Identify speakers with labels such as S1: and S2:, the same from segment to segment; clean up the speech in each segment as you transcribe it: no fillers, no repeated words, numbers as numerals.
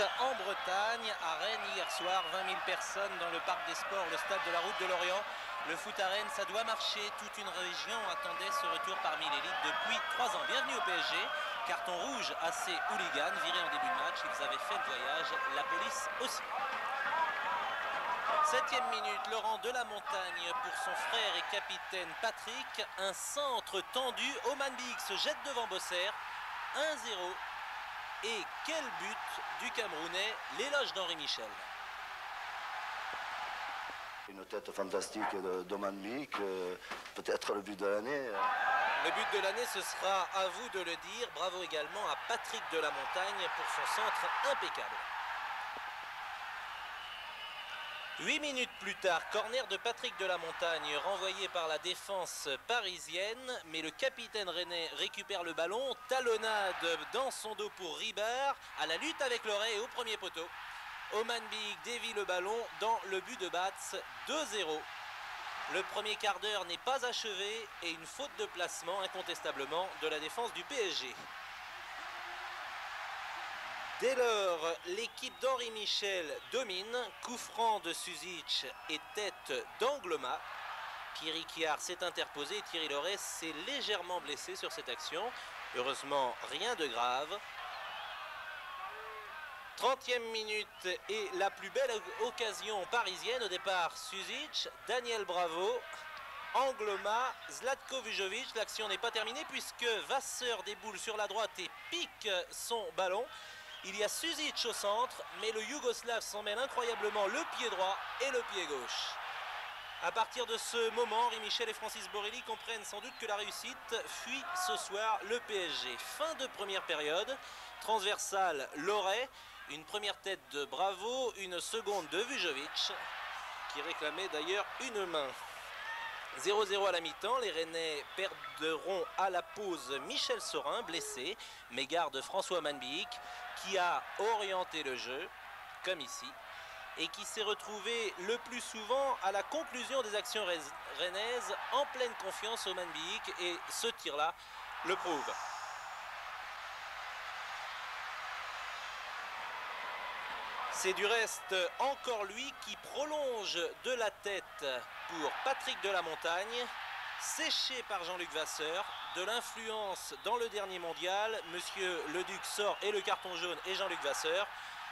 S1: en Bretagne, à Rennes hier soir, 20 000 personnes dans le parc des sports, le stade de la Route de Lorient. Le foot à Rennes, ça doit marcher. Toute une région attendait ce retour parmi l'élite depuis 3 ans. Bienvenue au PSG. Carton rouge à ces hooligans, virés en début de match. Ils avaient fait le voyage, la police aussi. 7e minute, Laurent de la Montagne pour son frère et capitaine Patrick. Un centre tendu, Oman Big se jette devant Bosser. 1-0. Et quel but du Camerounais, l'éloge d'Henri Michel.
S2: Une tête fantastique d'Oman Big, peut-être le but de l'année.
S1: Le but de l'année, ce sera à vous de le dire. Bravo également à Patrick de la Montagne pour son centre impeccable. 8 minutes plus tard, corner de Patrick de la Montagne renvoyé par la défense parisienne, mais le capitaine rennais récupère le ballon, talonnade dans son dos pour Ribard, à la lutte avec l'oreille au premier poteau. Oman Big dévie le ballon dans le but de Bats, 2-0. Le premier quart d'heure n'est pas achevé et une faute de placement incontestablement de la défense du PSG. Dès lors, l'équipe d'Henri Michel domine, coup franc de Suzic et tête d'Angloma. Pierre Iquiard s'est interposé et Thierry Loret s'est légèrement blessé sur cette action. Heureusement, rien de grave. 30e minute et la plus belle occasion parisienne au départ. Suzic, Daniel Bravo, Angloma, Zlatko Vujovic. L'action n'est pas terminée puisque Vasseur déboule sur la droite et pique son ballon. Il y a Suzic au centre, mais le Yougoslave s'en mêle incroyablement le pied droit et le pied gauche. À partir de ce moment, Henri Michel et Francis Borelli comprennent sans doute que la réussite fuit ce soir le PSG. Fin de première période, transversale Loret, une première tête de Bravo, une seconde de Vujovic, qui réclamait d'ailleurs une main. 0-0 à la mi-temps, les Rennais perdront à la pause Michel Sorin, blessé, mais garde François Manbic, qui a orienté le jeu, comme ici, et qui s'est retrouvé le plus souvent à la conclusion des actions rennaises en pleine confiance au Manbic, et ce tir-là le prouve. C'est du reste encore lui qui prolonge de la tête pour Patrick de la Montagne, séché par Jean-Luc Vasseur, de l'influence dans le dernier mondial. Monsieur Leduc sort et le carton jaune et Jean-Luc Vasseur.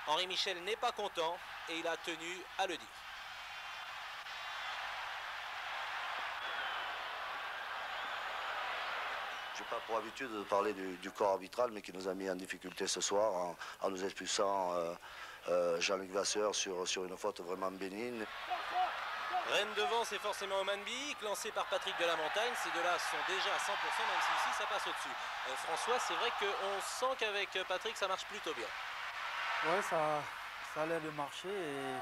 S1: Henri Michel n'est pas content et il a tenu à le dire.
S2: Je n'ai pas pour habitude de parler du corps arbitral, mais qui nous a mis en difficulté ce soir en nous expulsant Jean-Luc Vasseur sur une faute vraiment bénigne.
S1: Rennes devant, c'est forcément Oman Big, lancé par Patrick de la Montagne. Ces deux-là sont déjà à 100%, même si ici ça passe au-dessus. François, c'est vrai qu'on sent qu'avec Patrick ça marche plutôt bien.
S3: Oui, ça a l'air de marcher. Et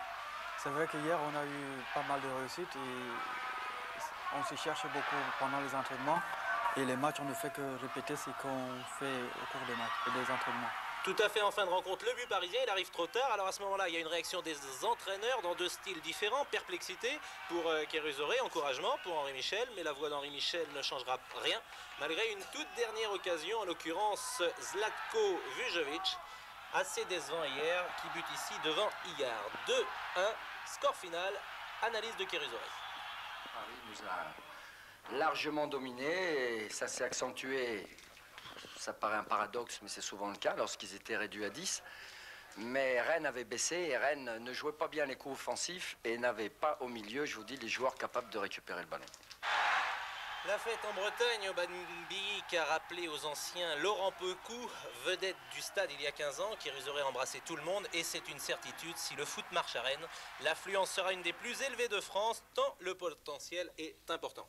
S3: c'est vrai qu'hier on a eu pas mal de réussites et on se cherche beaucoup pendant les entraînements. Et les matchs, on ne fait que répéter ce qu'on fait au cours des matchs et des entraînements.
S1: Tout à fait en fin de rencontre, le but parisien, il arrive trop tard. Alors à ce moment-là, il y a une réaction des entraîneurs dans deux styles différents. Perplexité pour Kérusoré, encouragement pour Henri Michel. Mais la voix d'Henri Michel ne changera rien, malgré une toute dernière occasion, en l'occurrence Zlatko Vujovic, assez décevant hier, qui bute ici devant Igard. 2-1, score final, analyse de Kérusoré.
S4: Paris nous a largement dominé et ça s'est accentué. Ça paraît un paradoxe, mais c'est souvent le cas lorsqu'ils étaient réduits à 10. Mais Rennes avait baissé et Rennes ne jouait pas bien les coups offensifs et n'avait pas au milieu, je vous dis, les joueurs capables de récupérer le ballon.
S1: La fête en Bretagne, Oman Big a rappelé aux anciens Laurent Pecou, vedette du stade il y a 15 ans, qui aurait embrassé tout le monde. Et c'est une certitude, si le foot marche à Rennes, l'affluence sera une des plus élevées de France, tant le potentiel est important.